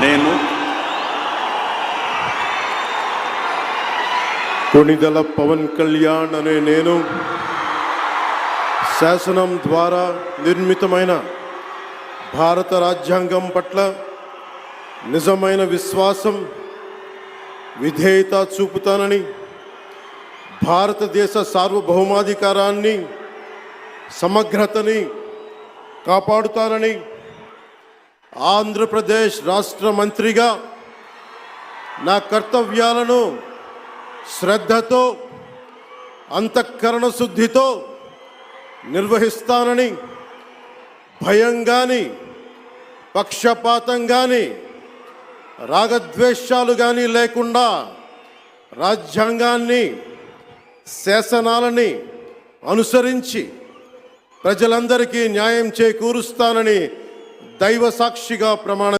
నేను కొణిదెల పవన్ కళ్యాణ్ అనే నేను శాసనం ద్వారా నిర్మితమైన భారత రాజ్యాంగం పట్ల నిజమైన విశ్వాసం, విధేయత చూపుతానని, భారతదేశ సార్వభౌమాధికారాన్ని, సమగ్రతని కాపాడుతానని, ఆంధ్రప్రదేశ్ రాష్ట్ర మంత్రిగా నా కర్తవ్యాలను శ్రద్ధతో, అంతఃకరణ శుద్ధితో నిర్వహిస్తానని, భయం కానీ, పక్షపాతం కానీ, రాగద్వేషాలు కానీ లేకుండా రాజ్యాంగాన్ని, శాసనాలని అనుసరించి ప్రజలందరికీ న్యాయం చేకూరుస్తానని దైవ సాక్షిగా ప్రమాణం